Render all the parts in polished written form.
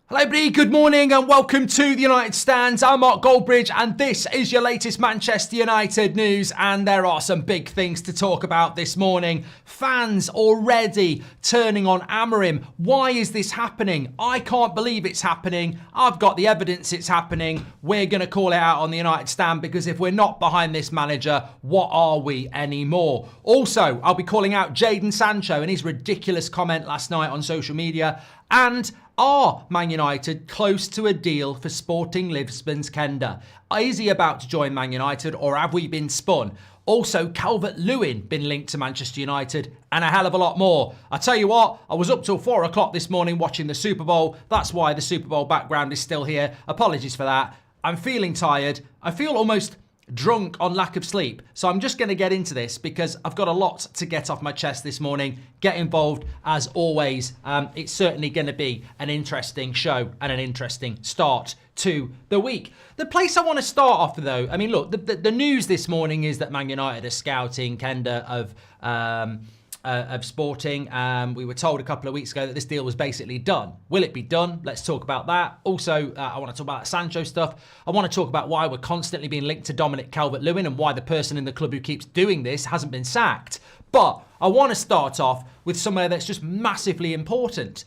Hello everybody, good morning and welcome to the United Stands. I'm Mark Goldbridge and this is your latest Manchester United news, and there are some big things to talk about this morning. Fans already turning on Amorim. Why is this happening? I can't believe it's happening. I've got the evidence it's happening. We're going to call it out on the United Stand because if we're not behind this manager, what are we anymore? Also, I'll be calling out Jaden Sancho and his ridiculous comment last night on social media. And are Man United close to a deal for Sporting Lisbon's Quenda? Is he about to join Man United or have we been spun? Also, Calvert-Lewin been linked to Manchester United and a hell of a lot more. I tell you what, I was up till 4 o'clock this morning watching the Super Bowl. That's why the Super Bowl background is still here. Apologies for that. I'm feeling tired. I feel almost drunk on lack of sleep. So I'm just going to get into this because I've got a lot to get off my chest this morning. Get involved as always. It's certainly going to be an interesting show and an interesting start to the week. The place I want to start off though, I mean, look, the news this morning is that Man United are scouting Quenda of Sporting. We were told a couple of weeks ago that this deal was basically done. Will it be done? Let's talk about that. Also, I want to talk about that Sancho stuff. I want to talk about why we're constantly being linked to Dominic Calvert-Lewin and why the person in the club who keeps doing this hasn't been sacked. But I want to start off with somewhere that's just massively important.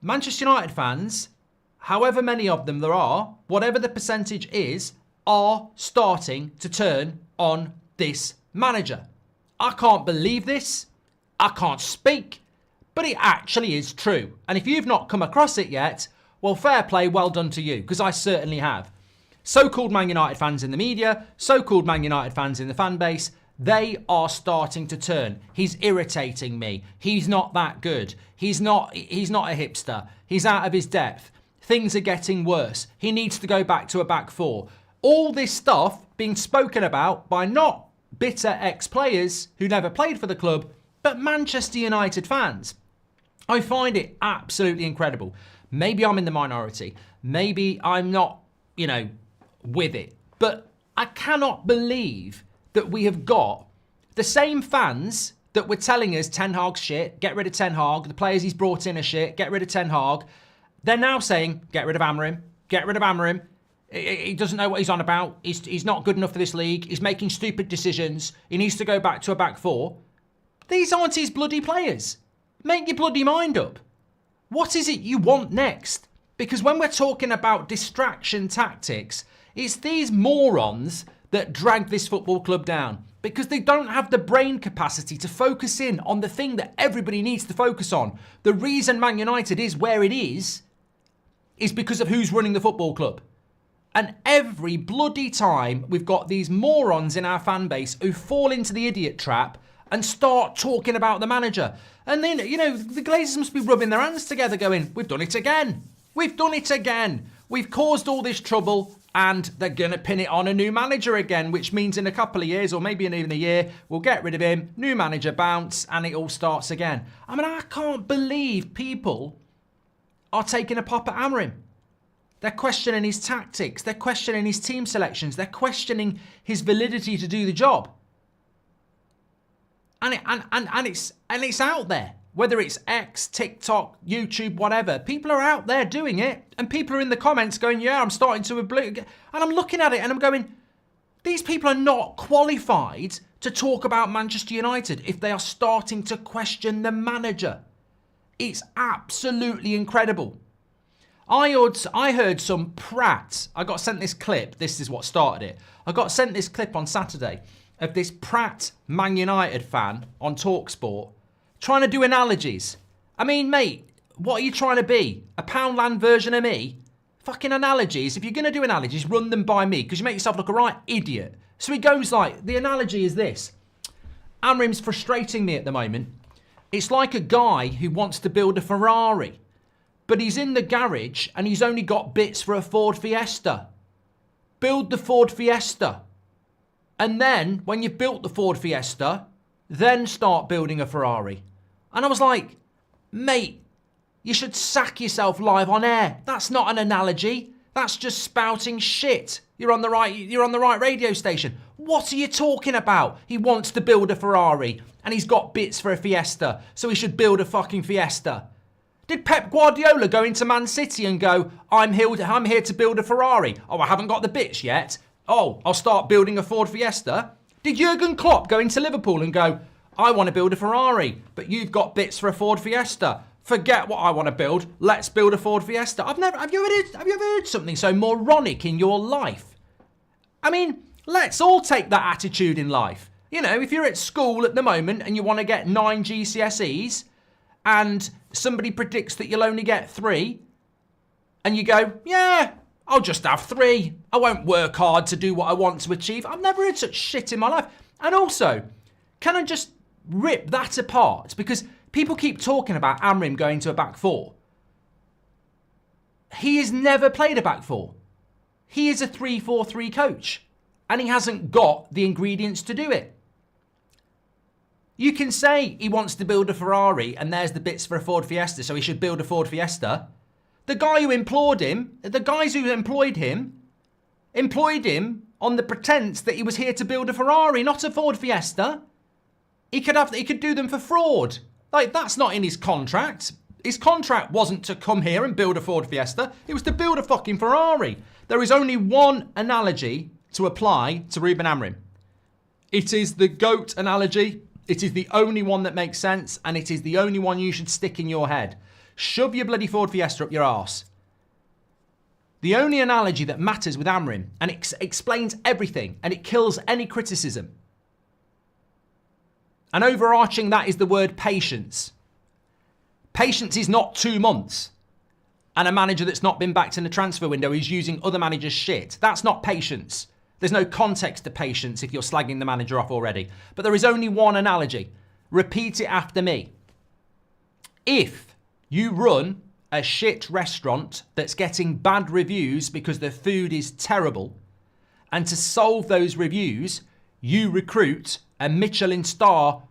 Manchester United fans, however many of them there are, whatever the percentage is, are starting to turn on this manager. I can't believe this. I can't speak, but it actually is true. And if you've not come across it yet, well, fair play, well done to you, because I certainly have. So-called Man United fans in the media, so-called Man United fans in the fan base, they are starting to turn. He's irritating me. He's not that good. He's not a hipster. He's out of his depth. Things are getting worse. He needs to go back to a back four. All this stuff being spoken about by not bitter ex-players who never played for the club, but Manchester United fans. I find it absolutely incredible. Maybe I'm in the minority. Maybe I'm not, with it. But I cannot believe that we have got the same fans that were telling us Ten Hag's shit, get rid of Ten Hag, the players he's brought in are shit, get rid of Ten Hag. They're now saying, get rid of Amorim, get rid of Amorim. He doesn't know what he's on about. He's not good enough for this league. He's making stupid decisions. He needs to go back to a back four. These aren't his bloody players. Make your bloody mind up. What is it you want next? Because when we're talking about distraction tactics, it's these morons that drag this football club down because they don't have the brain capacity to focus in on the thing that everybody needs to focus on. The reason Man United is where it is because of who's running the football club. And every bloody time we've got these morons in our fan base who fall into the idiot trap and start talking about the manager. And then, the Glazers must be rubbing their hands together going, we've done it again. We've done it again. We've caused all this trouble and they're going to pin it on a new manager again, which means in a couple of years or maybe in even a year, we'll get rid of him, new manager bounce, and it all starts again. I mean, I can't believe people are taking a pop at Amorim. They're questioning his tactics. They're questioning his team selections. They're questioning his validity to do the job. And it's out there. Whether it's X, TikTok, YouTube, whatever. People are out there doing it. And people are in the comments going, yeah, I'm starting to... And I'm looking at it and I'm going, these people are not qualified to talk about Manchester United if they are starting to question the manager. It's absolutely incredible. I heard some prat. I got sent this clip. This is what started it. I got sent this clip on Saturday of this prat Man United fan on TalkSport trying to do analogies. I mean, mate, what are you trying to be? A Poundland version of me? Fucking analogies. If you're going to do analogies, run them by me because you make yourself look a right idiot. So he goes like, the analogy is this. Amorim's frustrating me at the moment. It's like a guy who wants to build a Ferrari. But he's in the garage and he's only got bits for a Ford Fiesta. Build the Ford Fiesta. And then, when you've built the Ford Fiesta, then start building a Ferrari. And I was like, mate, you should sack yourself live on air. That's not an analogy. That's just spouting shit. You're on the right radio station. What are you talking about? He wants to build a Ferrari and he's got bits for a Fiesta, so he should build a fucking Fiesta. Did Pep Guardiola go into Man City and go, I'm here to build a Ferrari. Oh, I haven't got the bits yet. Oh, I'll start building a Ford Fiesta. Did Jurgen Klopp go into Liverpool and go, I want to build a Ferrari, but you've got bits for a Ford Fiesta. Forget what I want to build. Let's build a Ford Fiesta. Have you ever heard something so moronic in your life? I mean, let's all take that attitude in life. You know, if you're at school at the moment and you want to get 9 GCSEs and somebody predicts that you'll only get 3 and you go, yeah, I'll just have 3. I won't work hard to do what I want to achieve. I've never heard such shit in my life. And also, can I just rip that apart? Because people keep talking about Amorim going to a back 4. He has never played a back 4. He is a 3-4-3 coach. And he hasn't got the ingredients to do it. You can say he wants to build a Ferrari and there's the bits for a Ford Fiesta, so he should build a Ford Fiesta. The guy who employed him, the guys who employed him on the pretense that he was here to build a Ferrari, not a Ford Fiesta. He could do them for fraud. Like, that's not in his contract. His contract wasn't to come here and build a Ford Fiesta. It was to build a fucking Ferrari. There is only one analogy to apply to Ruben Amorim. It is the GOAT analogy. It is the only one that makes sense, and it is the only one you should stick in your head. Shove your bloody Ford Fiesta up your arse. The only analogy that matters with Amorim, and it explains everything, and it kills any criticism. And overarching that is the word patience. Patience is not 2 months. And a manager that's not been backed in the transfer window is using other managers' shit. That's not patience. There's no context to patience if you're slagging the manager off already. But there is only one analogy. Repeat it after me. If you run a shit restaurant that's getting bad reviews because the food is terrible, and to solve those reviews, you recruit a Michelin star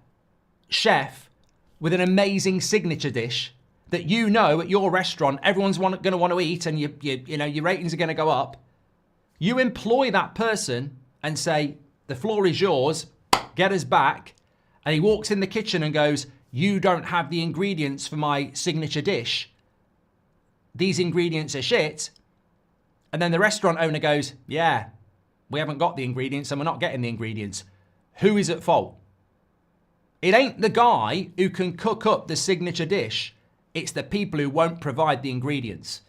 chef with an amazing signature dish that you know at your restaurant everyone's going to want to eat, and you know your ratings are going to go up. You employ that person and say, the floor is yours, get us back. And he walks in the kitchen and goes, you don't have the ingredients for my signature dish. These ingredients are shit. And then the restaurant owner goes, yeah, we haven't got the ingredients and we're not getting the ingredients. Who is at fault? It ain't the guy who can cook up the signature dish. It's the people who won't provide the ingredients.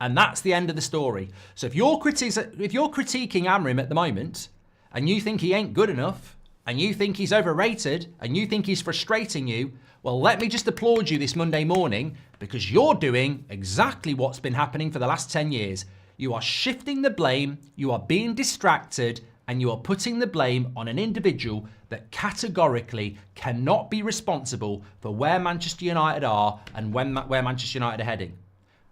And that's the end of the story. So if you're critiquing Amorim at the moment, and you think he ain't good enough, and you think he's overrated, and you think he's frustrating you, well, let me just applaud you this Monday morning, because you're doing exactly what's been happening for the last 10 years. You are shifting the blame, you are being distracted, and you are putting the blame on an individual that categorically cannot be responsible for where Manchester United are and where Manchester United are heading.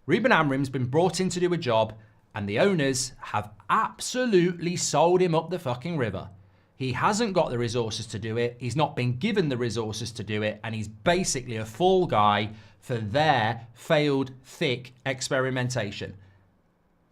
Ruben Amorim's been brought in to do a job, and the owners have absolutely sold him up the fucking river. He hasn't got the resources to do it. He's not been given the resources to do it, and he's basically a fall guy for their failed, thick experimentation.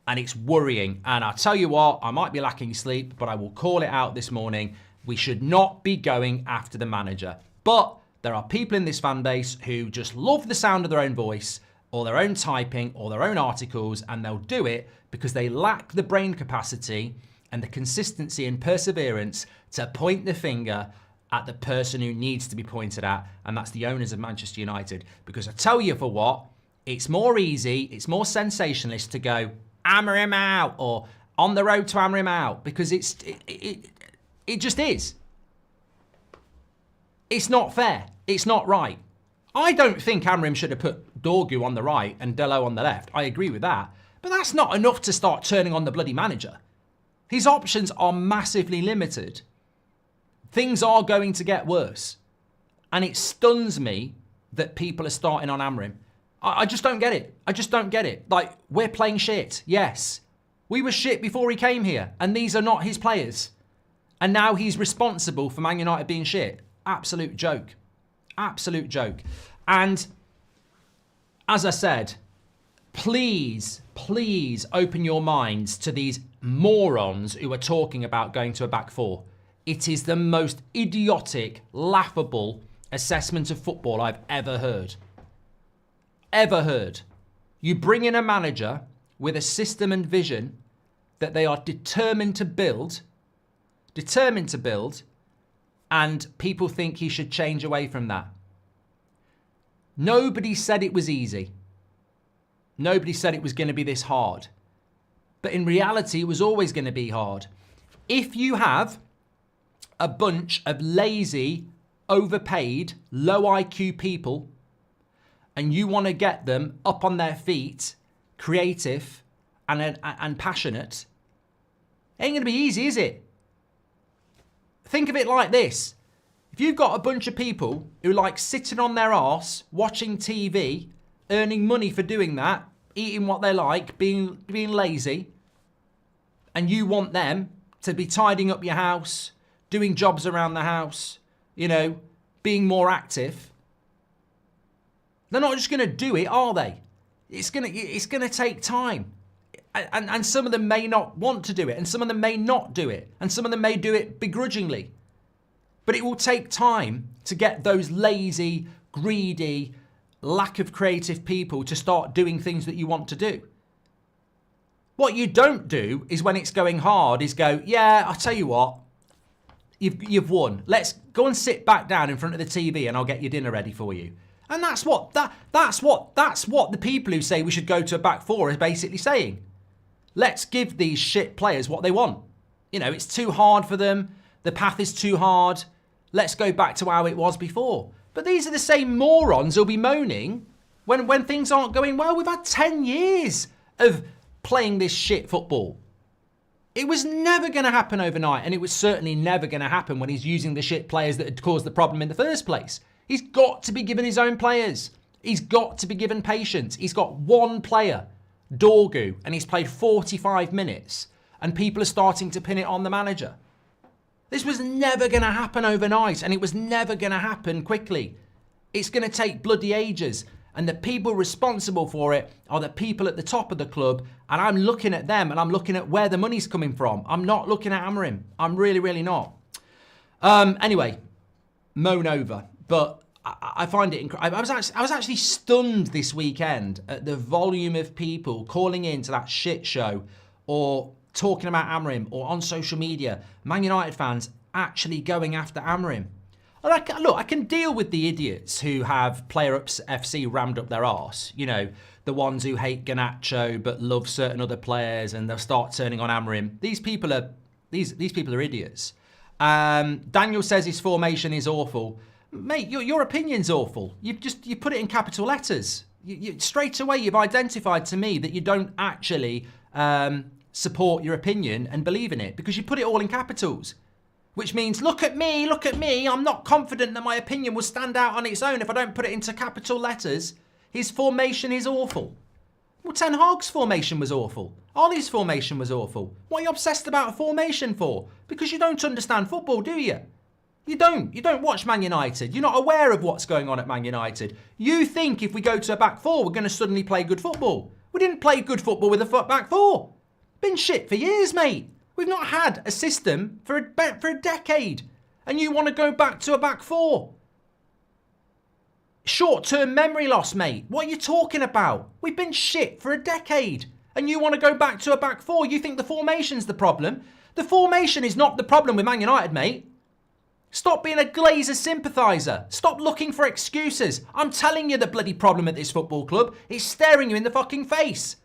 And it's worrying. And I tell you what, I might be lacking sleep, but I will call it out this morning. We should not be going after the manager. But there are people in this fan base who just love the sound of their own voice, or their own typing, or their own articles, and they'll do it because they lack the brain capacity and the consistency and perseverance to point the finger at the person who needs to be pointed at, and that's the owners of Manchester United. Because I tell you for what, it's more easy, it's more sensationalist to go, Amorim out, or on the road to Amorim out, because it just is. It's not fair. It's not right. I don't think Amorim should have put Dorgu on the right and Dello on the left. I agree with that. But that's not enough to start turning on the bloody manager. His options are massively limited. Things are going to get worse. And it stuns me that people are starting on Amorim. I just don't get it. I just don't get it. Like, we're playing shit. Yes. We were shit before he came here. And these are not his players. And now he's responsible for Man United being shit. Absolute joke. Absolute joke. And as I said, please, please open your minds to these morons who are talking about going to a back 4. It is the most idiotic, laughable assessment of football I've ever heard. ever heard. You bring in a manager with a system and vision that they are determined to build, and people think he should change away from that. Nobody said it was easy. Nobody said it was going to be this hard. But in reality, it was always going to be hard. If you have a bunch of lazy, overpaid, low IQ people, and you want to get them up on their feet, creative and passionate, it ain't going to be easy, is it? Think of it like this. If you've got a bunch of people who like sitting on their arse, watching TV, earning money for doing that, eating what they like, being lazy, and you want them to be tidying up your house, doing jobs around the house, being more active, they're not just going to do it, are they? It's going to take time. And some of them may not want to do it, and some of them may not do it, and some of them may do it begrudgingly. But it will take time to get those lazy, greedy, lack of creative people to start doing things that you want to do. What you don't do is when it's going hard is go, yeah, I'll tell you what, you've won. Let's go and sit back down in front of the TV and I'll get your dinner ready for you. And that's what the people who say we should go to a back four is basically saying. Let's give these shit players what they want. It's too hard for them. The path is too hard. Let's go back to how it was before. But these are the same morons who'll be moaning when things aren't going well. We've had 10 years of playing this shit football. It was never going to happen overnight, and it was certainly never going to happen when he's using the shit players that had caused the problem in the first place. He's got to be given his own players. He's got to be given patience. He's got one player, Dorgu, and he's played 45 minutes, and people are starting to pin it on the manager. This was never going to happen overnight, and it was never going to happen quickly. It's going to take bloody ages, and the people responsible for it are the people at the top of the club, and I'm looking at them, and I'm looking at where the money's coming from. I'm not looking at Amorim. I'm really, really not. Anyway, moan over. But I find it incredible. I was actually stunned this weekend at the volume of people calling into that shit show or talking about Amorim or on social media. Man United fans actually going after Amorim. Look, I can deal with the idiots who have Player Ups FC rammed up their arse. The ones who hate Garnacho but love certain other players, and they'll start turning on Amorim. These people are idiots. Daniel says his formation is awful. Mate, your opinion's awful. You put it in capital letters. You straight away you've identified to me that you don't actually support your opinion and believe in it because you put it all in capitals. Which means, look at me, I'm not confident that my opinion will stand out on its own if I don't put it into capital letters. His formation is awful. Well, Ten Hag's formation was awful. Ollie's formation was awful. What are you obsessed about a formation for? Because you don't understand football, do you? You don't watch Man United. You're not aware of what's going on at Man United. You think if we go to a back four, we're going to suddenly play good football. We didn't play good football with a back four. Been shit for years, mate. We've not had a system for a decade. And you want to go back to a back four. Short-term memory loss, mate. What are you talking about? We've been shit for a decade. And you want to go back to a back four. You think the formation's the problem. The formation is not the problem with Man United, mate. Stop being a Glazer sympathiser. Stop looking for excuses. I'm telling you the bloody problem at this football club is staring you in the fucking face.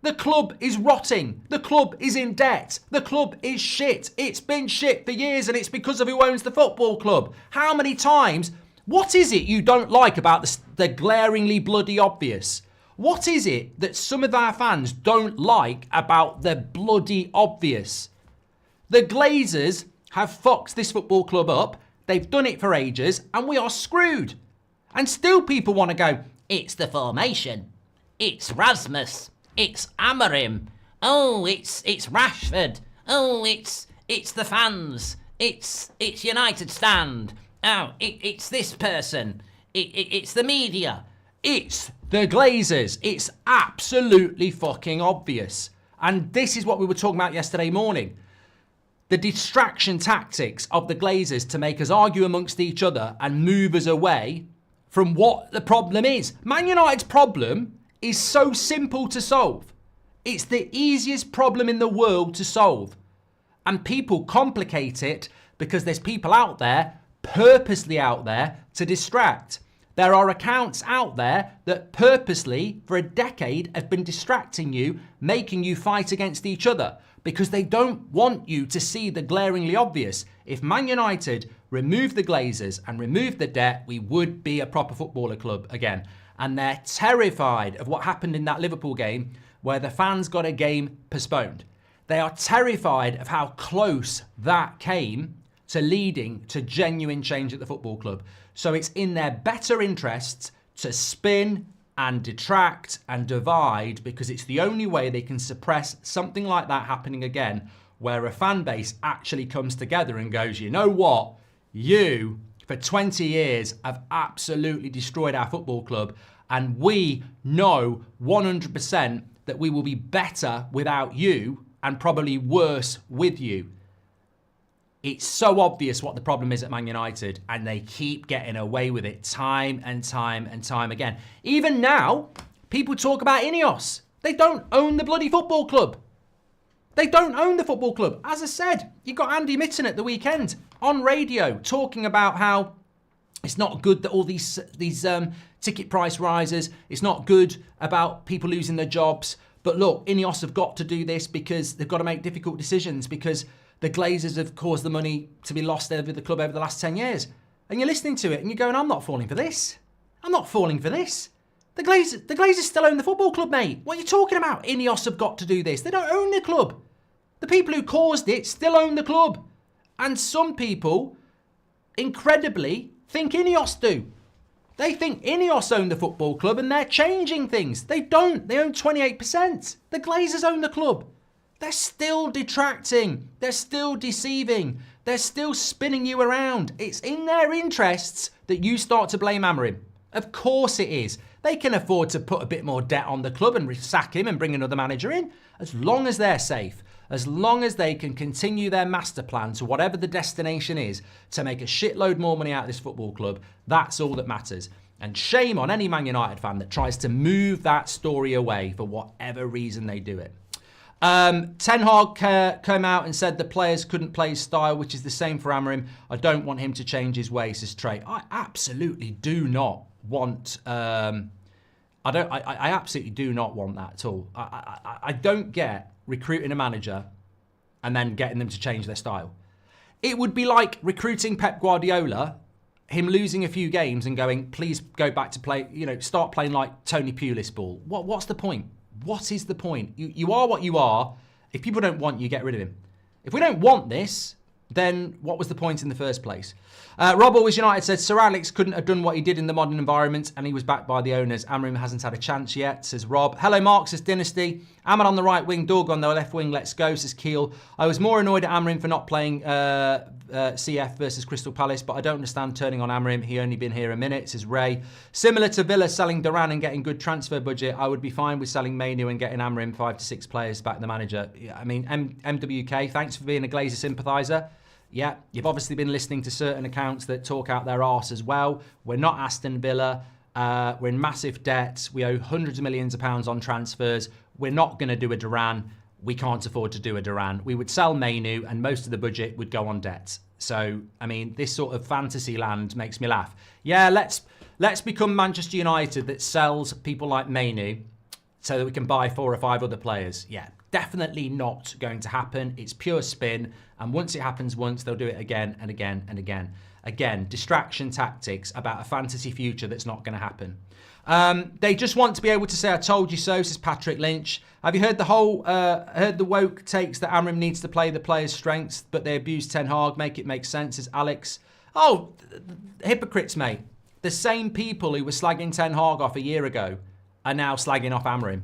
The club is rotting. The club is in debt. The club is shit. It's been shit for years, and it's because of who owns the football club. How many times? What is it you don't like about the glaringly bloody obvious? What is it that some of our fans don't like about the bloody obvious? The Glazers have fucked this football club up. They've done it for ages, and we are screwed. And still people want to go, it's the formation. It's Rasmus. It's Amorim. Oh, it's Rashford. Oh, it's the fans. It's United Stand. Oh, it's this person. It's the media. It's the Glazers. It's absolutely fucking obvious. And this is what we were talking about yesterday morning. The distraction tactics of the Glazers to make us argue amongst each other and move us away from what the problem is. Man United's problem is so simple to solve. It's the easiest problem in the world to solve. And people complicate it because there's people out there, purposely out there, to distract. There are accounts out there that purposely, for a decade, have been distracting you, making you fight against each other because they don't want you to see the glaringly obvious. If Man United removed the Glazers and removed the debt, we would be a proper footballer club again. And they're terrified of what happened in that Liverpool game where the fans got a game postponed. They are terrified of how close that came to leading to genuine change at the football club. So it's in their better interests to spin and detract and divide because it's the only way they can suppress something like that happening again, where a fan base actually comes together and goes, you know what? You, for 20 years, have absolutely destroyed our football club, and we know 100% that we will be better without you and probably worse with you. It's so obvious what the problem is at Man United, and they keep getting away with it time and time and time again. Even now, people talk about Ineos. They don't own the bloody football club. They don't own the football club. As I said, you got Andy Mitten at the weekend on radio talking about how it's not good that all these ticket price rises. It's not good about people losing their jobs. But look, Ineos have got to do this because they've got to make difficult decisions because the Glazers have caused the money to be lost over the club over the last 10 years. And you're listening to it and you're going, I'm not falling for this. I'm not falling for this. The Glazers still own the football club, mate. What are you talking about? Ineos have got to do this. They don't own the club. The people who caused it still own the club. And some people, incredibly, think Ineos do. They think Ineos own the football club and they're changing things. They don't. They own 28%. The Glazers own the club. They're still detracting. They're still deceiving. They're still spinning you around. It's in their interests that you start to blame Amorim. Of course it is. They can afford to put a bit more debt on the club and sack him and bring another manager in, as long as they're safe. As long as they can continue their master plan to whatever the destination is to make a shitload more money out of this football club, that's all that matters. And shame on any Man United fan that tries to move that story away for whatever reason they do it. Ten Hag came out and said the players couldn't play his style, which is the same for Amorim. I don't want him to change his ways, says Trey. I absolutely do not want. I absolutely do not want that at all. I don't get recruiting a manager and then getting them to change their style. It would be like recruiting Pep Guardiola, him losing a few games and going, please go back to play. Start playing like Tony Pulis ball. What's the point? What is the point? You are what you are. If people don't want you, get rid of him. If we don't want this, then what was the point in the first place? Rob Always United said Sir Alex couldn't have done what he did in the modern environment and he was backed by the owners. Amorim hasn't had a chance yet, says Rob. Hello Mark, says Dynasty. Ahmed on the right wing, Dorg on the left wing, let's go, says Keel. I was more annoyed at Amorim for not playing CF versus Crystal Palace, but I don't understand turning on Amorim. He only been here a minute, says Ray. Similar to Villa selling Duran and getting good transfer budget, I would be fine with selling Manu and getting Amorim 5 to 6 players back the manager. I mean, MWK, thanks for being a Glazer sympathiser. Yeah, you've obviously been listening to certain accounts that talk out their arse as well. We're not Aston Villa. We're in massive debt. We owe hundreds of millions of pounds on transfers. We're not going to do a Duran. We can't afford to do a Duran. We would sell Manu and most of the budget would go on debt. So, I mean, this sort of fantasy land makes me laugh. Yeah, let's become Manchester United that sells people like Manu so that we can buy 4 or 5 other players. Yeah, definitely not going to happen. It's pure spin. And once it happens once, they'll do it again and again and again. Again, distraction tactics about a fantasy future that's not going to happen. They just want to be able to say, I told you so, says Patrick Lynch. Have you heard heard the woke takes that Amorim needs to play the players' strengths, but they abuse Ten Hag, make it make sense, says Alex. Oh, hypocrites, mate. The same people who were slagging Ten Hag off a year ago are now slagging off Amorim.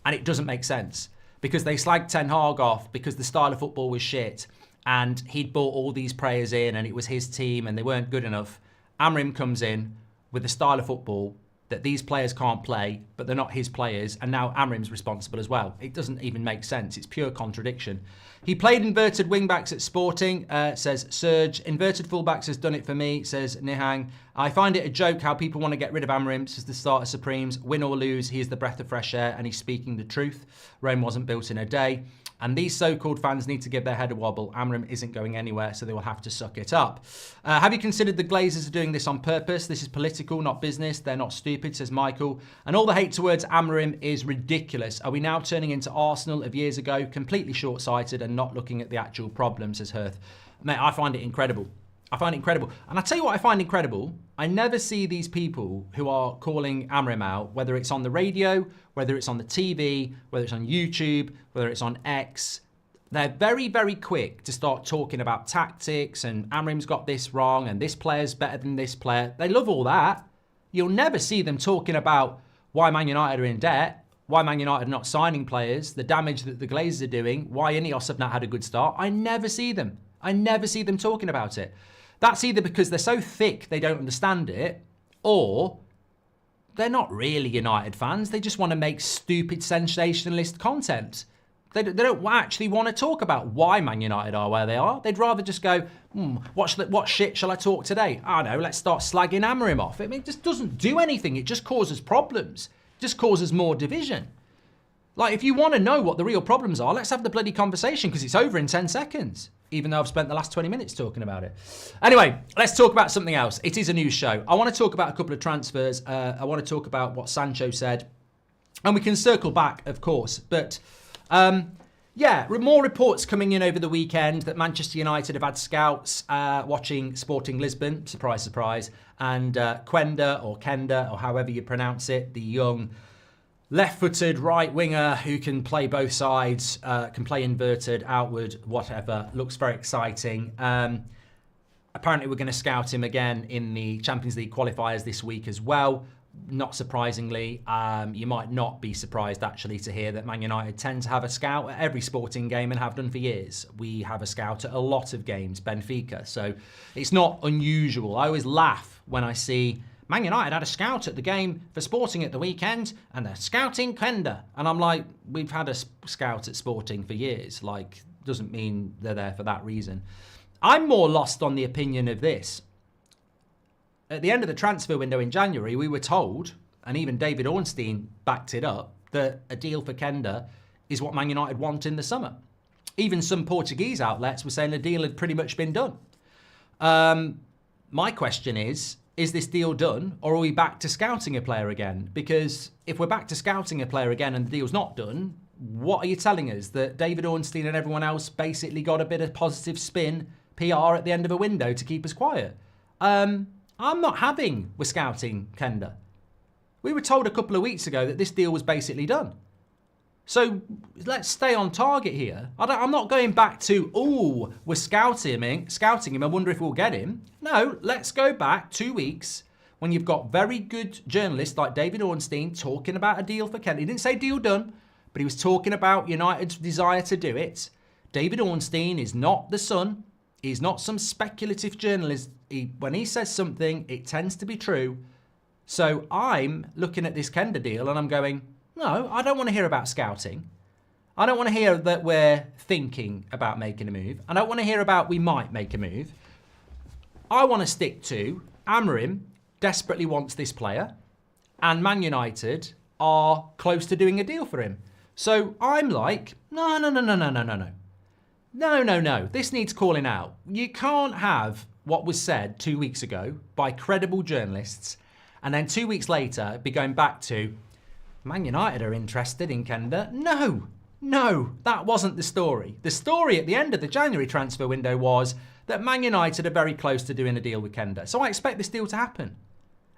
And it doesn't make sense. Because they slagged Ten Hag off because the style of football was shit. And he'd bought all these players in and it was his team and they weren't good enough. Amorim comes in with a style of football that these players can't play, but they're not his players. And now Amorim's responsible as well. It doesn't even make sense. It's pure contradiction. He played inverted wing-backs at Sporting, says Serge. Inverted full-backs has done it for me, says Nihang. I find it a joke how people want to get rid of Amorim as the starter Supremes. Win or lose, he is the breath of fresh air and he's speaking the truth. Rome wasn't built in a day. And these so-called fans need to give their head a wobble. Amorim isn't going anywhere, so they will have to suck it up. Have you considered the Glazers are doing this on purpose? This is political, not business. They're not stupid, says Michael. And all the hate towards Amorim is ridiculous. Are we now turning into Arsenal of years ago? Completely short-sighted and not looking at the actual problem, says Hirth. Mate, I find it incredible. I find it incredible. And I tell you what I find incredible. I never see these people who are calling Amorim out, whether it's on the radio, whether it's on the TV, whether it's on YouTube, whether it's on X. They're very, very quick to start talking about tactics and Amorim's got this wrong and this player's better than this player. They love all that. You'll never see them talking about why Man United are in debt, why Man United are not signing players, the damage that the Glazers are doing, why Ineos have not had a good start. I never see them. I never see them talking about it. That's either because they're so thick they don't understand it, or they're not really United fans. They just want to make stupid sensationalist content. They don't actually want to talk about why Man United are where they are. They'd rather just go, what shit shall I talk today? I don't know, let's start slagging Amorim off. I mean, it just doesn't do anything. It just causes problems. It just causes more division. Like, if you want to know what the real problems are, let's have the bloody conversation because it's over in 10 seconds. Even though I've spent the last 20 minutes talking about it. Anyway, let's talk about something else. It is a news show. I want to talk about a couple of transfers. I want to talk about what Sancho said. And we can circle back, of course. But, yeah, more reports coming in over the weekend that Manchester United have had scouts watching Sporting Lisbon. Surprise, surprise. And Quenda, or Kenda, or however you pronounce it, the young left-footed right winger who can play both sides, can play inverted, outward, whatever. Looks very exciting. Apparently we're going to scout him again in the Champions League qualifiers this week as well. Not surprisingly, you might not be surprised actually to hear that Man United tend to have a scout at every sporting game and have done for years. We have a scout at a lot of games, Benfica. So it's not unusual. I always laugh when I see Man United had a scout at the game for Sporting at the weekend and they're scouting Quenda. And I'm like, we've had a scout at Sporting for years. Like, doesn't mean they're there for that reason. I'm more lost on the opinion of this. At the end of the transfer window in January, we were told, and even David Ornstein backed it up, that a deal for Quenda is what Man United want in the summer. Even some Portuguese outlets were saying the deal had pretty much been done. My question is this deal done, or are we back to scouting a player again? Because if we're back to scouting a player again and the deal's not done, what are you telling us? That David Ornstein and everyone else basically got a bit of positive spin, PR at the end of a window to keep us quiet? I'm not having with scouting Quenda. We were told a couple of weeks ago that this deal was basically done. So let's stay on target here. I'm not going back to, we're scouting him, I wonder if we'll get him. No, let's go back 2 weeks when you've got very good journalists like David Ornstein talking about a deal for Quenda. He didn't say deal done, but he was talking about United's desire to do it. David Ornstein is not the Sun. He's not some speculative journalist. When he says something, it tends to be true. So I'm looking at this Quenda deal and I'm going, no, I don't want to hear about scouting. I don't want to hear that we're thinking about making a move. I don't want to hear about we might make a move. I want to stick to Amorim desperately wants this player and Man United are close to doing a deal for him. So I'm like, no. No. This needs calling out. You can't have what was said 2 weeks ago by credible journalists and then 2 weeks later be going back to Man United are interested in Quenda. No, that wasn't the story. The story at the end of the January transfer window was that Man United are very close to doing a deal with Quenda. So I expect this deal to happen.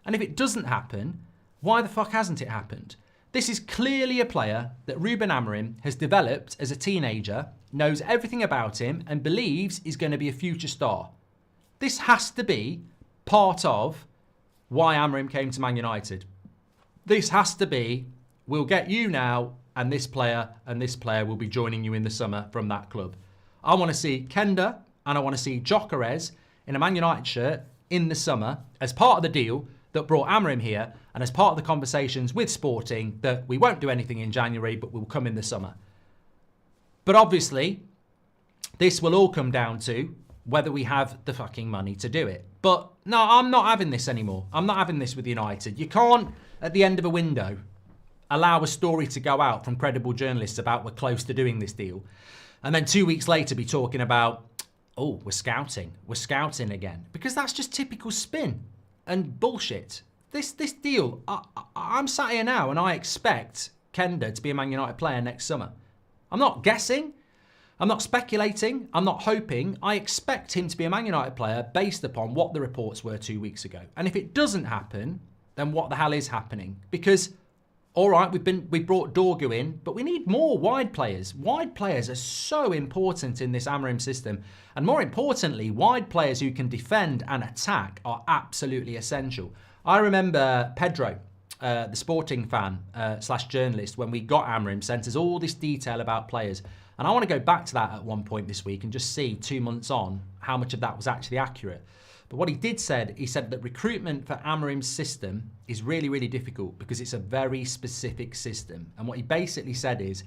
And if it doesn't happen, why the fuck hasn't it happened? This is clearly a player that Ruben Amorim has developed as a teenager, knows everything about him and believes is going to be a future star. This has to be part of why Amorim came to Man United. This has to be, we'll get you now and this player will be joining you in the summer from that club. I want to see Quenda and I want to see Gyökeres in a Man United shirt in the summer as part of the deal that brought Amorim here and as part of the conversations with Sporting that we won't do anything in January but we'll come in the summer. But obviously, this will all come down to whether we have the fucking money to do it. But No, I'm not having this anymore. I'm not having this with United. You can't, at the end of a window, allow a story to go out from credible journalists about we're close to doing this deal, and then 2 weeks later be talking about, oh, we're scouting again. Because that's just typical spin and bullshit. This deal, I'm sat here now and I expect Quenda to be a Man United player next summer. I'm not guessing. I'm not speculating. I'm not hoping. I expect him to be a Man United player based upon what the reports were 2 weeks ago. And if it doesn't happen, then what the hell is happening? Because, all right, we brought Dorgu in, but we need more wide players. Wide players are so important in this Amorim system. And more importantly, wide players who can defend and attack are absolutely essential. I remember Pedro, the Sporting fan / journalist, when we got Amorim, sent us all this detail about players. And I want to go back to that at one point this week and just see 2 months on how much of that was actually accurate. But what he did he said that recruitment for Amorim's system is really, really difficult because it's a very specific system. And what he basically said is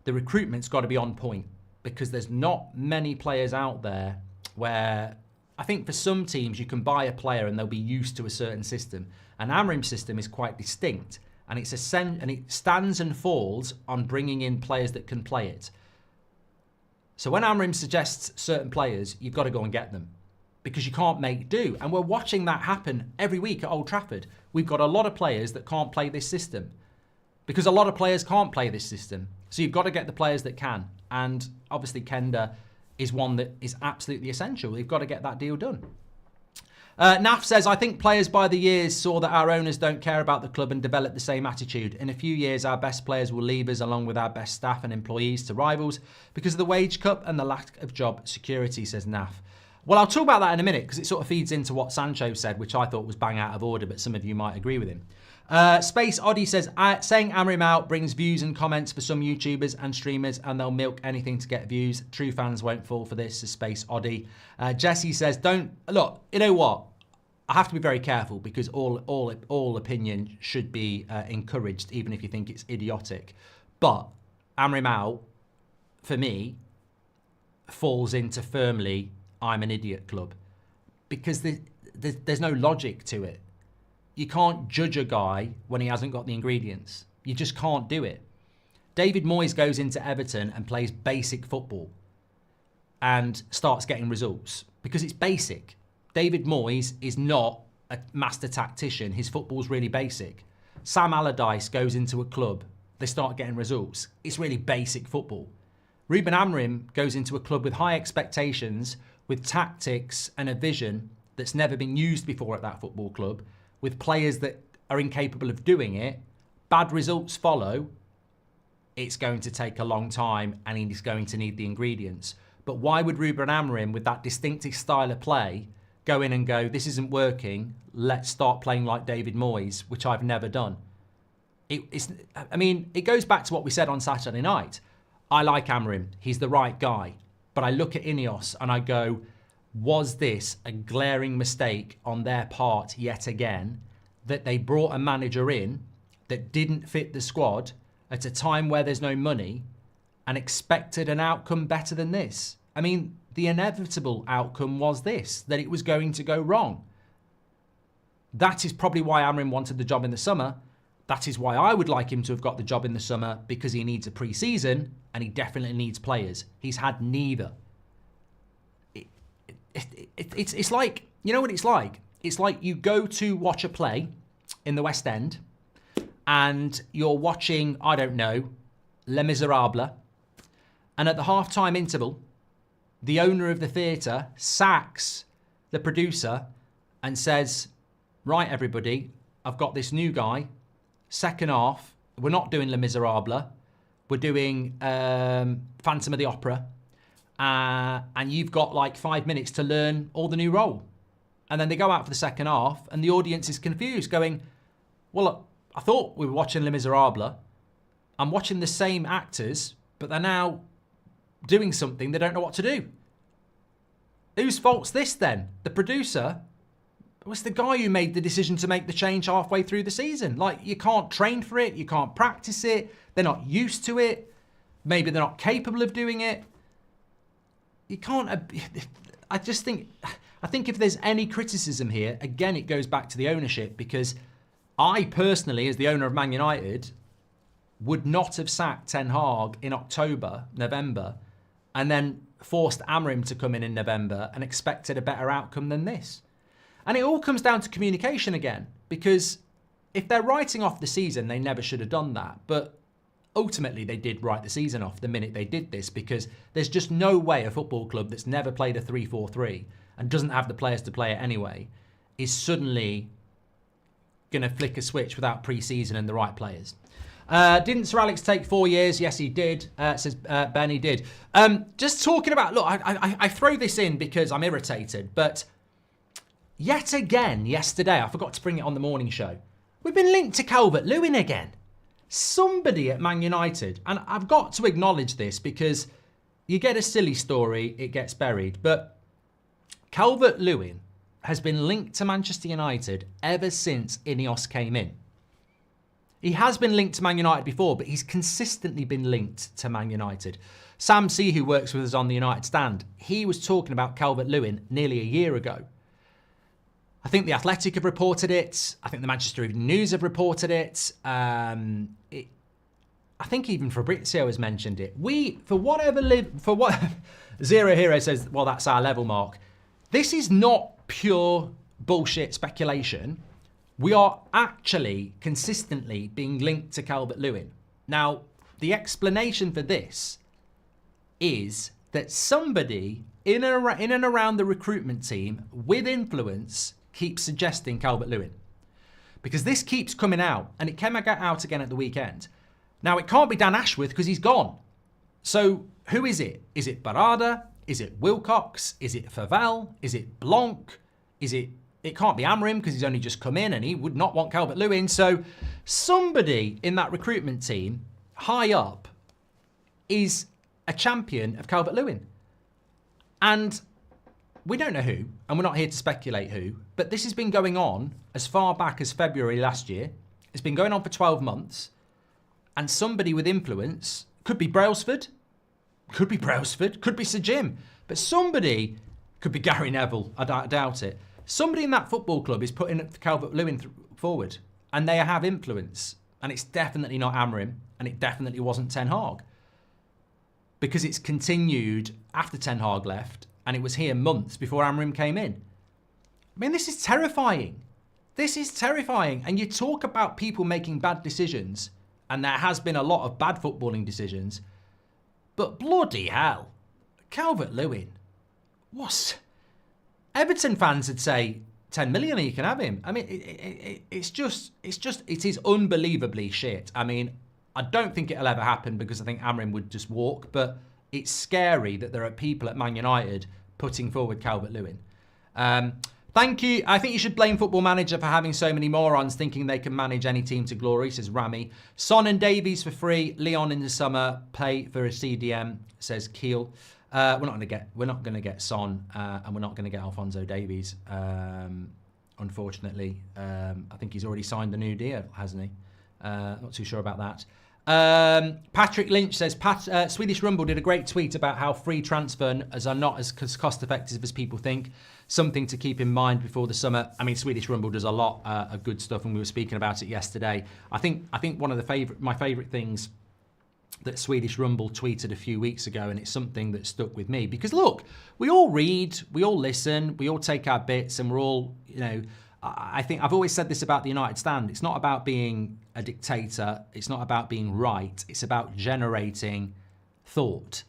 the recruitment's got to be on point because there's not many players out there where I think for some teams you can buy a player and they'll be used to a certain system. An Amorim system is quite distinct and it stands and falls on bringing in players that can play it. So when Amorim suggests certain players, you've got to go and get them because you can't make do. And we're watching that happen every week at Old Trafford. We've got a lot of players that can't play this system because a lot of players can't play this system. So you've got to get the players that can. And obviously Quenda is one that is absolutely essential. You've got to get that deal done. Naf says, I think players by the years saw that our owners don't care about the club and develop the same attitude. In a few years, our best players will leave us along with our best staff and employees to rivals because of the wage cut and the lack of job security, says Naf. Well, I'll talk about that in a minute because it sort of feeds into what Sancho said, which I thought was bang out of order, but some of you might agree with him. Space Oddie says, saying Amorim out brings views and comments for some YouTubers and streamers and they'll milk anything to get views. True fans won't fall for this, says Space Oddie. Jesse says, look, you know what? I have to be very careful because all opinion should be encouraged, even if you think it's idiotic. But Amorim out, for me, falls into firmly, I'm an idiot club. Because there's no logic to it. You can't judge a guy when he hasn't got the ingredients. You just can't do it. David Moyes goes into Everton and plays basic football and starts getting results because it's basic. David Moyes is not a master tactician. His football's really basic. Sam Allardyce goes into a club. They start getting results. It's really basic football. Ruben Amorim goes into a club with high expectations, with tactics and a vision that's never been used before at that football club, with players that are incapable of doing it. Bad results follow. It's going to take a long time and he's going to need the ingredients. But why would Ruben Amorim, with that distinctive style of play, go in and go, this isn't working, let's start playing like David Moyes, which I've never done? It goes back to what we said on Saturday night. I like Amorim. He's the right guy. But I look at Ineos and I go, was this a glaring mistake on their part yet again, that they brought a manager in that didn't fit the squad at a time where there's no money and expected an outcome better than this? I mean, the inevitable outcome was this, that it was going to go wrong. That is probably why Amorim wanted the job in the summer. That is why I would like him to have got the job in the summer, because he needs a pre-season and he definitely needs players. He's had neither. It's like, you know what it's like? It's like you go to watch a play in the West End and you're watching, I don't know, Les Miserables, and at the half-time interval, the owner of the theatre sacks the producer and says, right, everybody, I've got this new guy. Second half, we're not doing Les Miserables. We're doing Phantom of the Opera. And you've got like 5 minutes to learn all the new role. And then they go out for the second half and the audience is confused, going, well, look, I thought we were watching Les Miserables. I'm watching the same actors, but they're now doing something they don't know what to do. Whose fault's this then? The producer? It was the guy who made the decision to make the change halfway through the season. Like, you can't train for it. You can't practice it. They're not used to it. Maybe they're not capable of doing it. You can't... I think if there's any criticism here, again, it goes back to the ownership, because I personally, as the owner of Man United, would not have sacked Ten Hag in October, November, and then forced Amorim to come in November and expected a better outcome than this. And it all comes down to communication again, because if they're writing off the season, they never should have done that. But ultimately, they did write the season off the minute they did this, because there's just no way a football club that's never played a 3-4-3 and doesn't have the players to play it anyway is suddenly going to flick a switch without pre-season and the right players. Didn't Sir Alex take 4 years? Yes, he did, says Ben, he did. Just talking about, look, I throw this in because I'm irritated, but yet again, yesterday, I forgot to bring it on the morning show, we've been linked to Calvert-Lewin again. Somebody at Man United, and I've got to acknowledge this because you get a silly story, it gets buried, but Calvert-Lewin has been linked to Manchester United ever since Ineos came in. He has been linked to Man United before, but he's consistently been linked to Man United. Sam C, who works with us on the United Stand, he was talking about Calvert-Lewin nearly a year ago. I think The Athletic have reported it. I think the Manchester Evening News have reported it. I think even Fabrizio has mentioned it. Zero Hero says, well, that's our level, Mark. This is not pure bullshit speculation. We are actually consistently being linked to Calvert-Lewin. Now, the explanation for this is that somebody in and around the recruitment team with influence keeps suggesting Calvert-Lewin. Because this keeps coming out, and it came out again at the weekend. Now, it can't be Dan Ashworth because he's gone. So, who is it? Is it Barada? Is it Wilcox? Is it Favel? Is it Blanc? It can't be Amorim because he's only just come in and he would not want Calvert-Lewin. So, somebody in that recruitment team, high up, is a champion of Calvert-Lewin. And we don't know who, and we're not here to speculate who, but this has been going on as far back as February last year. It's been going on for 12 months, and somebody with influence, could be Brailsford, could be Sir Jim, but somebody, could be Gary Neville, I doubt it. Somebody in that football club is putting Calvert-Lewin forward, and they have influence, and it's definitely not Amorim, and it definitely wasn't Ten Hag, because it's continued after Ten Hag left, and it was here months before Amorim came in. I mean, this is terrifying. This is terrifying. And you talk about people making bad decisions, and there has been a lot of bad footballing decisions, but bloody hell, Calvert-Lewin, what? Everton fans would say 10 million and you can have him. I mean, it is unbelievably shit. I mean, I don't think it'll ever happen because I think Amorim would just walk, but it's scary that there are people at Man United putting forward Calvert-Lewin. Thank you. I think you should blame Football Manager for having so many morons thinking they can manage any team to glory, says Rami. Son and Davies for free. Leon in the summer. Pay for a CDM, says Keel. We're not going to get Son, and we're not going to get Alphonso Davies. Unfortunately, I think he's already signed a new deal, hasn't he? Not too sure about that. Patrick Lynch says, Swedish Rumble did a great tweet about how free transfers are not as cost effective as people think. Something to keep in mind before the summer. I mean, Swedish Rumble does a lot of good stuff, and we were speaking about it yesterday. I think one of my favourite things that Swedish Rumble tweeted a few weeks ago, and it's something that stuck with me because look, we all read, we all listen, we all take our bits, and we're all, I think I've always said this about the United Stand. It's not about being a dictator. It's not about being right. It's about generating thought.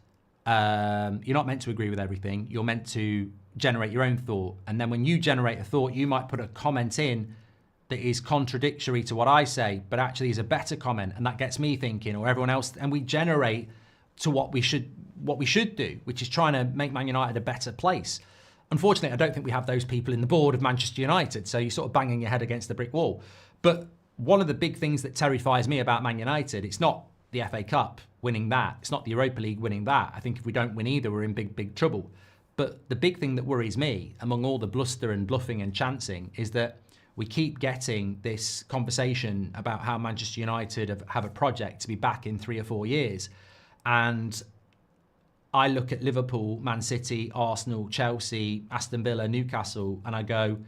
You're not meant to agree with everything. You're meant to generate your own thought. And then when you generate a thought, you might put a comment in that is contradictory to what I say, but actually is a better comment. And that gets me thinking, or everyone else. And we generate to what we should do, which is trying to make Man United a better place. Unfortunately, I don't think we have those people in the board of Manchester United, so you're sort of banging your head against the brick wall. But one of the big things that terrifies me about Man United, it's not the FA Cup winning that, it's not the Europa League winning that. I think if we don't win either, we're in big, big trouble. But the big thing that worries me, among all the bluster and bluffing and chancing, is that we keep getting this conversation about how Manchester United have a project to be back in 3 or 4 years. And I look at Liverpool, Man City, Arsenal, Chelsea, Aston Villa, Newcastle, and I go,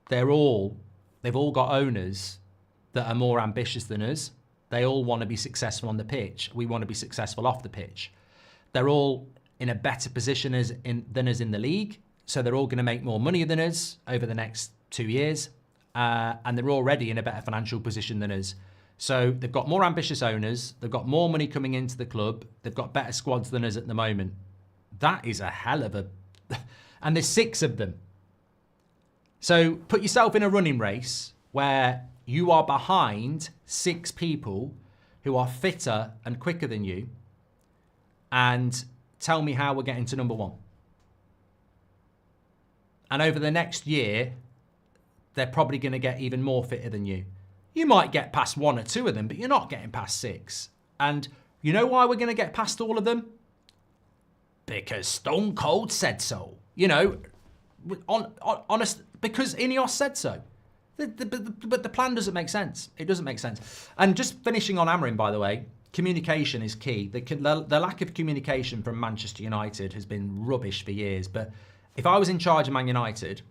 they've all got owners that are more ambitious than us. They all want to be successful on the pitch. We want to be successful off the pitch. They're all in a better position than us in the league. So they're all going to make more money than us over the next 2 years. And they're already in a better financial position than us. So they've got more ambitious owners. They've got more money coming into the club. They've got better squads than us at the moment. That is a hell of a... And there's 6 of them. So put yourself in a running race where you are behind 6 people who are fitter and quicker than you, and tell me how we're getting to number 1. And over the next year, they're probably going to get even more fitter than you. You might get past 1 or 2 of them, but you're not getting past 6. And you know why we're going to get past all of them? Because Stone Cold said so. You know, honest, because Ineos said so. But the plan doesn't make sense. It doesn't make sense. And just finishing on Amorim, by the way, communication is key. The lack of communication from Manchester United has been rubbish for years. But if I was in charge of Man United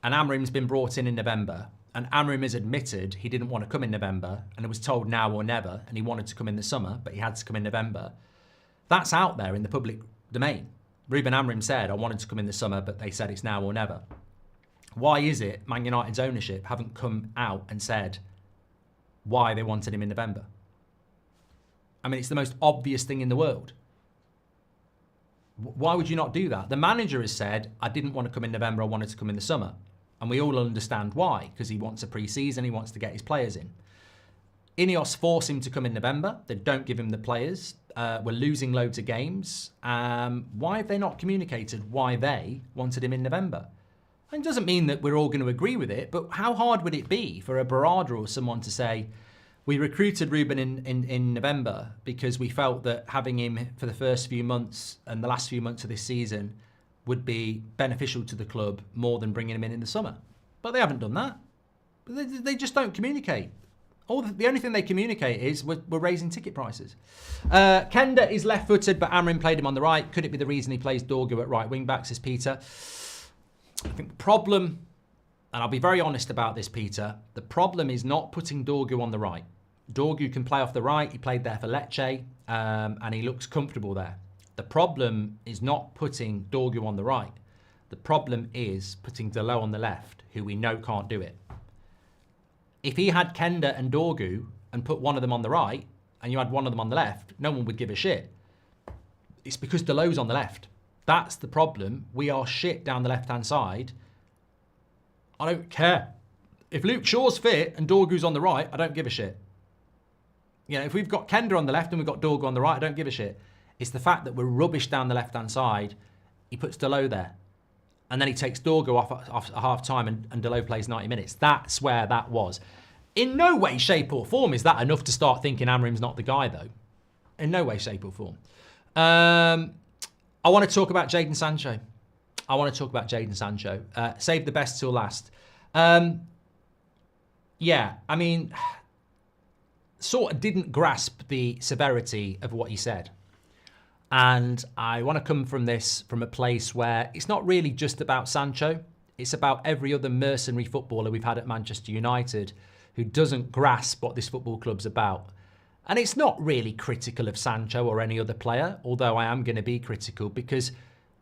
and Amorim's been brought in November, and Amorim has admitted he didn't want to come in November and was told now or never, and he wanted to come in the summer, but he had to come in November, that's out there in the public domain. Ruben Amorim said, I wanted to come in the summer, but they said it's now or never. Why is it Man United's ownership haven't come out and said why they wanted him in November? I mean, it's the most obvious thing in the world. Why would you not do that? The manager has said, I didn't want to come in November, I wanted to come in the summer. And we all understand why, because he wants a pre-season, he wants to get his players in. Ineos force him to come in November. They don't give him the players. We're losing loads of games. Why have they not communicated why they wanted him in November? And it doesn't mean that we're all going to agree with it, but how hard would it be for a Barada or someone to say, we recruited Ruben in November because we felt that having him for the first few months and the last few months of this season would be beneficial to the club more than bringing him in the summer. But they haven't done that. They just don't communicate. The only thing they communicate is we're raising ticket prices. Quenda is left-footed, but Amorim played him on the right. Could it be the reason he plays Dorgu at right wing-back, says Peter? I think the problem, and I'll be very honest about this, Peter, the problem is not putting Dorgu on the right. Dorgu can play off the right. He played there for Lecce, and he looks comfortable there. The problem is not putting Dorgu on the right. The problem is putting Delo on the left, who we know can't do it. If he had Quenda and Dorgu and put one of them on the right, and you had one of them on the left, no one would give a shit. It's because Delo's on the left. That's the problem. We are shit down the left-hand side. I don't care. If Luke Shaw's fit and Dorgu's on the right, I don't give a shit. You know, if we've got Quenda on the left and we've got Dorgu on the right, I don't give a shit. It's the fact that we're rubbish down the left-hand side. He puts Delo there. And then he takes Dorgu off at half-time and Delo plays 90 minutes. That's where that was. In no way, shape or form is that enough to start thinking Amorim's not the guy, though. In no way, shape or form. I want to talk about Jaden Sancho. Save the best till last. Yeah, I mean, sort of didn't grasp the severity of what he said. And I want to come from this from a place where it's not really just about Sancho. It's about every other mercenary footballer we've had at Manchester United who doesn't grasp what this football club's about. And it's not really critical of Sancho or any other player, although I am going to be critical because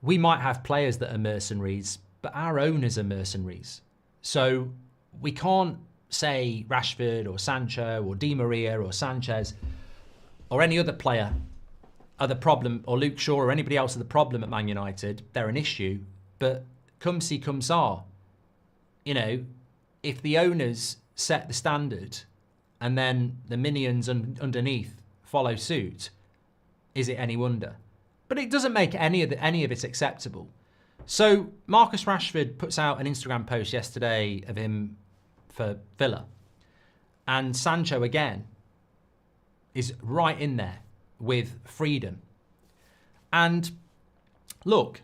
we might have players that are mercenaries, but our owners are mercenaries. So we can't say Rashford or Sancho or Di Maria or Sanchez or any other player are the problem, or Luke Shaw or anybody else are the problem at Man United. They're an issue, but come see, come saw. You know, if the owners set the standard and then the minions underneath follow suit, is it any wonder? But it doesn't make any of it acceptable. So Marcus Rashford puts out an Instagram post yesterday of him for Villa. And Sancho, again, is right in there with freedom. And look,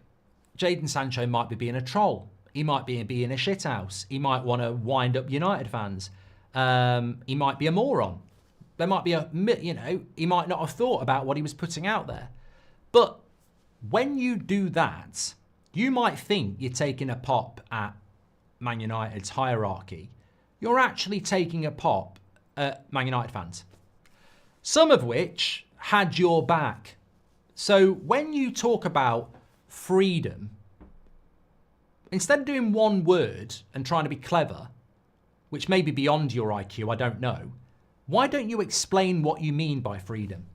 Jaden Sancho might be being a troll. He might be in a shithouse. He might want to wind up United fans. He might be a moron. There might be he might not have thought about what he was putting out there. But when you do that, you might think you're taking a pop at Man United's hierarchy. You're actually taking a pop at Man United fans, some of which had your back. So when you talk about freedom, instead of doing one word and trying to be clever, which may be beyond your IQ, I don't know, why don't you explain what you mean by freedom?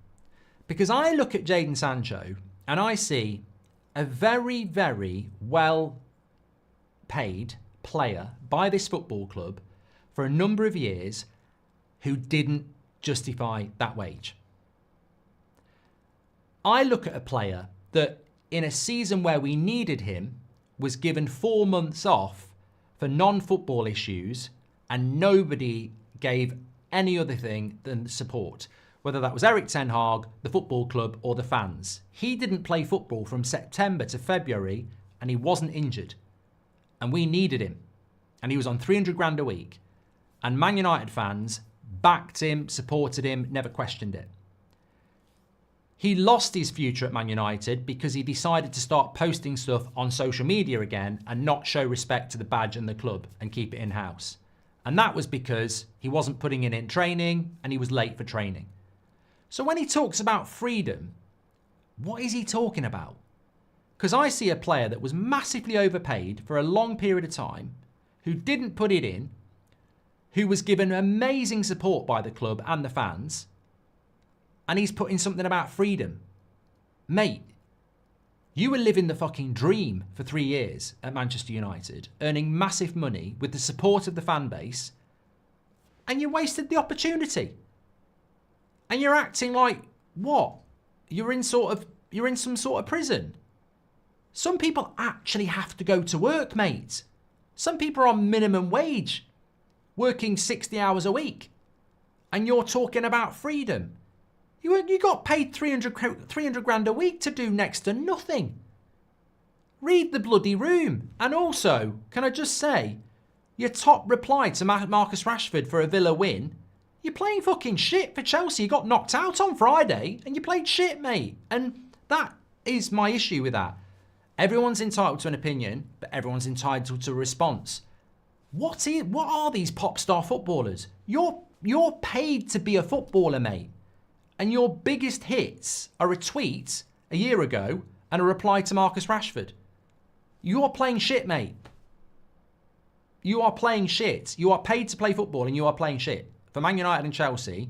Because I look at Jaden Sancho and I see a very, very well paid player by this football club for a number of years who didn't justify that wage. I look at a player that in a season where we needed him was given 4 months off for non-football issues and nobody gave any other thing than support, whether that was Erik ten Hag, the football club or the fans. He didn't play football from September to February and he wasn't injured. And we needed him. And he was on 300 grand a week. And Man United fans backed him, supported him, never questioned it. He lost his future at Man United because he decided to start posting stuff on social media again and not show respect to the badge and the club and keep it in-house. And that was because he wasn't putting in training and he was late for training. So when he talks about freedom, what is he talking about? Because I see a player that was massively overpaid for a long period of time, who didn't put it in, who was given amazing support by the club and the fans, and he's putting something about freedom. Mate, you were living the fucking dream for 3 years at Manchester United, earning massive money with the support of the fan base, and you wasted the opportunity. And you're acting like, what? You're in some sort of prison. Some people actually have to go to work, mate. Some people are on minimum wage, working 60 hours a week. And you're talking about freedom. You got paid 300 grand a week to do next to nothing. Read the bloody room. And also, can I just say, your top reply to Marcus Rashford for a Villa win, you're playing fucking shit for Chelsea. You got knocked out on Friday and you played shit, mate. And that is my issue with that. Everyone's entitled to an opinion, but everyone's entitled to a response. What are these pop star footballers? You're paid to be a footballer, mate. And your biggest hits are a tweet a year ago and a reply to Marcus Rashford. You are playing shit, mate. You are playing shit. You are paid to play football and you are playing shit for Man United and Chelsea.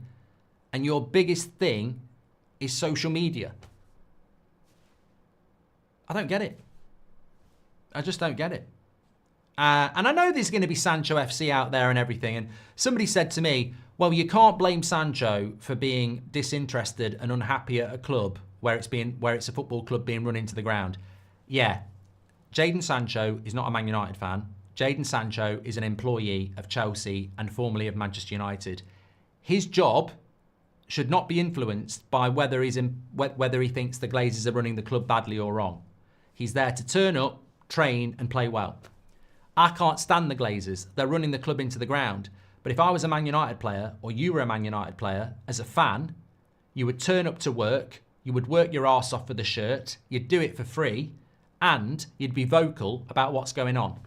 And your biggest thing is social media. I don't get it. I just don't get it. And I know there's going to be Sancho FC out there and everything. And somebody said to me, well, you can't blame Sancho for being disinterested and unhappy at a club where it's a football club being run into the ground. Yeah, Jaden Sancho is not a Man United fan. Jaden Sancho is an employee of Chelsea and formerly of Manchester United. His job should not be influenced by whether he thinks the Glazers are running the club badly or wrong. He's there to turn up, train and play well. I can't stand the Glazers. They're running the club into the ground. But if I was a Man United player, or you were a Man United player, as a fan, you would turn up to work, you would work your arse off for the shirt, you'd do it for free, and you'd be vocal about what's going on.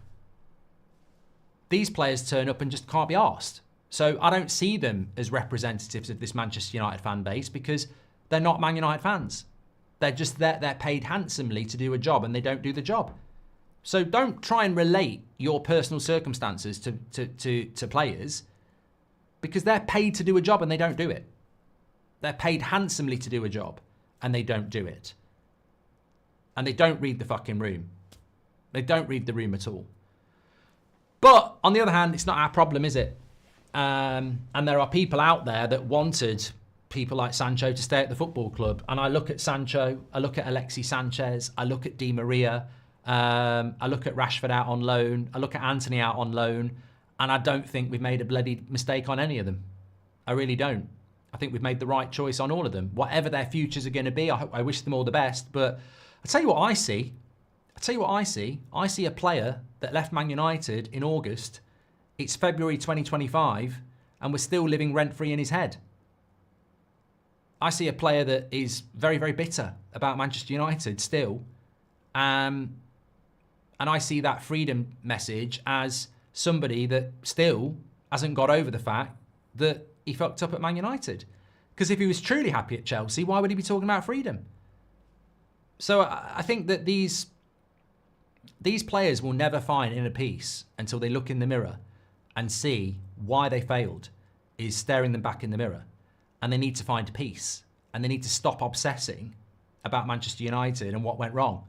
These players turn up and just can't be arsed. So I don't see them as representatives of this Manchester United fan base because they're not Man United fans. They're paid handsomely to do a job and they don't do the job. So don't try and relate your personal circumstances to players because they're paid to do a job and they don't do it. They're paid handsomely to do a job and they don't do it. And they don't read the fucking room. They don't read the room at all. But on the other hand, it's not our problem, is it? And there are people out there that wanted people like Sancho to stay at the football club. And I look at Sancho, I look at Alexis Sanchez, I look at Di Maria, I look at Rashford out on loan, I look at Anthony out on loan, and I don't think we've made a bloody mistake on any of them. I really don't. I think we've made the right choice on all of them. Whatever their futures are going to be, I wish them all the best. But I'll tell you what I see. I see a player that left Man United in August. It's February 2025, and we're still living rent-free in his head. I see a player that is very, very bitter about Manchester United still. And I see that freedom message as somebody that still hasn't got over the fact that he fucked up at Man United. Because if he was truly happy at Chelsea, why would he be talking about freedom? So I think that these players will never find inner peace until they look in the mirror and see why they failed is staring them back in the mirror. And they need to find peace. And they need to stop obsessing about Manchester United and what went wrong.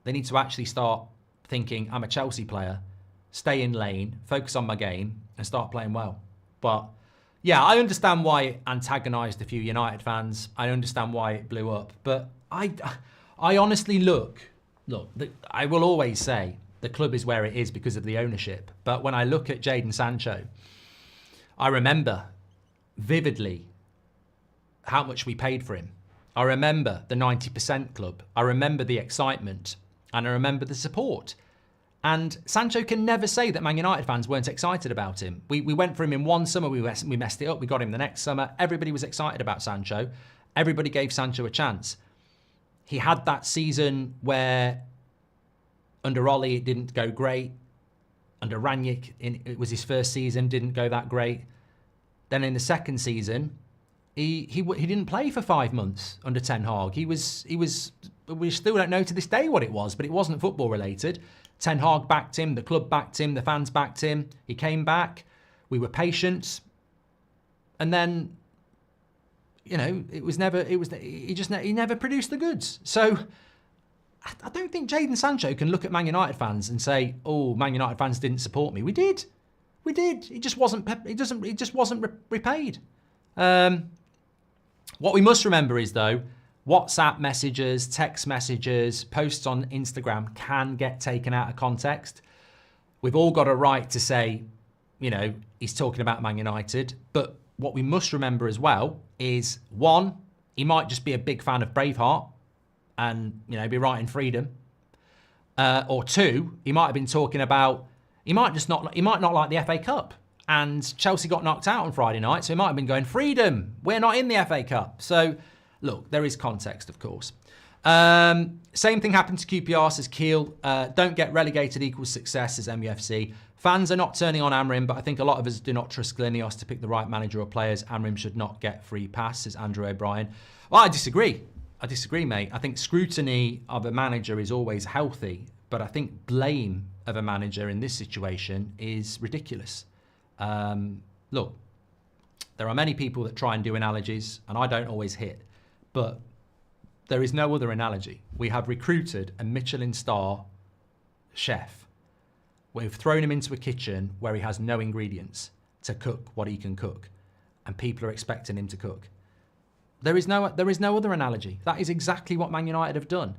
They need to actually start thinking, I'm a Chelsea player, stay in lane, focus on my game, and start playing well. But yeah, I understand why it antagonised a few United fans. I understand why it blew up. But I honestly look, I will always say the club is where it is because of the ownership. But when I look at Jaden Sancho, I remember vividly how much we paid for him. I remember the 90% club. I remember the excitement. And I remember the support. And Sancho can never say that Man United fans weren't excited about him. We went for him in one summer, we messed it up, we got him the next summer. Everybody was excited about Sancho. Everybody gave Sancho a chance. He had that season where under Ollie it didn't go great. Under Rangnick, it was his first season, didn't go that great. Then in the second season, he didn't play for 5 months under Ten Hag. We still don't know to this day what it was, but it wasn't football related. Ten Hag backed him, the club backed him, the fans backed him. He came back. We were patient. And then, he never produced the goods. So I don't think Jaden Sancho can look at Man United fans and say, oh, Man United fans didn't support me. We did. It just wasn't repaid. What we must remember is, though, WhatsApp messages, text messages, posts on Instagram can get taken out of context. We've all got a right to say, he's talking about Man United. But what we must remember as well is, one, he might just be a big fan of Braveheart and, be writing freedom. Or two, he might have been talking about, he might not like the FA Cup. And Chelsea got knocked out on Friday night, so he might have been going, freedom, we're not in the FA Cup. So, look, there is context, of course. Same thing happened to QPR, says Kiel. Don't get relegated equals success, as MUFC. Fans are not turning on Amorim, but I think a lot of us do not trust Glenios to pick the right manager or players. Amorim should not get free pass, says Andrew O'Brien. Well, I disagree, mate. I think scrutiny of a manager is always healthy, but I think blame of a manager in this situation is ridiculous. Look, there are many people that try and do analogies, and I don't always hit, but there is no other analogy. We have recruited a Michelin star chef. We've thrown him into a kitchen where he has no ingredients to cook what he can cook, and people are expecting him to cook. There is no other analogy. That is exactly what Man United have done.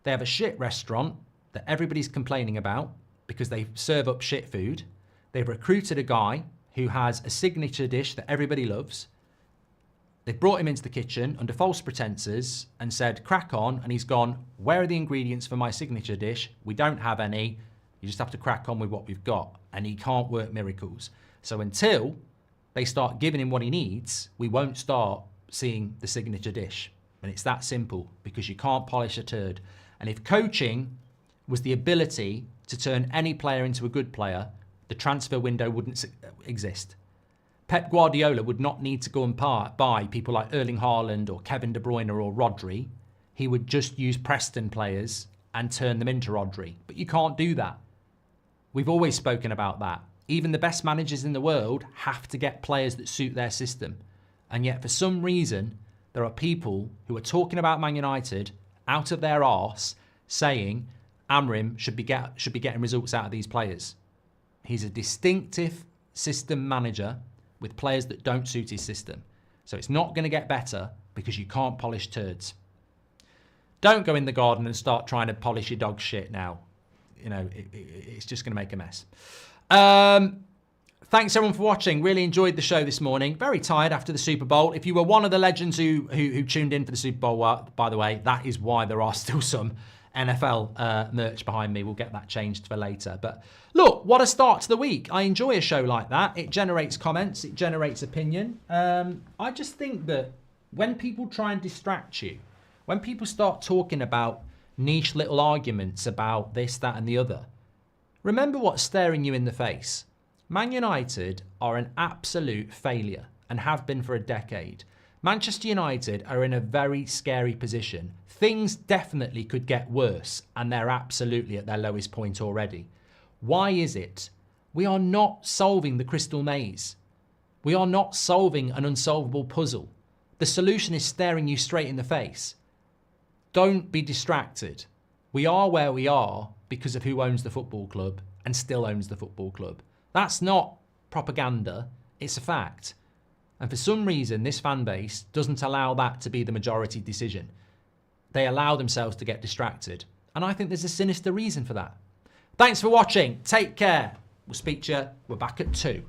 They have a shit restaurant that everybody's complaining about because they serve up shit food. They've recruited a guy who has a signature dish that everybody loves. They've brought him into the kitchen under false pretenses and said, crack on. And he's gone, where are the ingredients for my signature dish? We don't have any. You just have to crack on with what we've got. And he can't work miracles. So until they start giving him what he needs, we won't start seeing the signature dish. And it's that simple, because you can't polish a turd. And if coaching was the ability to turn any player into a good player, the transfer window wouldn't exist. Pep Guardiola would not need to go and buy people like Erling Haaland or Kevin De Bruyne or Rodri. He would just use Preston players and turn them into Rodri. But you can't do that. We've always spoken about that. Even the best managers in the world have to get players that suit their system. And yet, for some reason, there are people who are talking about Man United out of their arse saying Amorim should be getting results out of these players. He's a distinctive system manager with players that don't suit his system. So it's not going to get better because you can't polish turds. Don't go in the garden and start trying to polish your dog's shit now. It's just going to make a mess. Thanks everyone for watching. Really enjoyed the show this morning. Very tired after the Super Bowl. If you were one of the legends who tuned in for the Super Bowl, by the way, that is why there are still some NFL merch behind me. We'll get that changed for later. But look, what a start to the week. I enjoy a show like that. It generates comments. It generates opinion. I just think that when people try and distract you, when people start talking about niche little arguments about this, that and the other, remember what's staring you in the face. Man United are an absolute failure and have been for a decade. Manchester United are in a very scary position. Things definitely could get worse, and they're absolutely at their lowest point already. Why is it? We are not solving the crystal maze. We are not solving an unsolvable puzzle. The solution is staring you straight in the face. Don't be distracted. We are where we are because of who owns the football club and still owns the football club. That's not propaganda, it's a fact. And for some reason, this fan base doesn't allow that to be the majority decision. They allow themselves to get distracted. And I think there's a sinister reason for that. Thanks for watching. Take care. We'll speak to you. We're back at 2.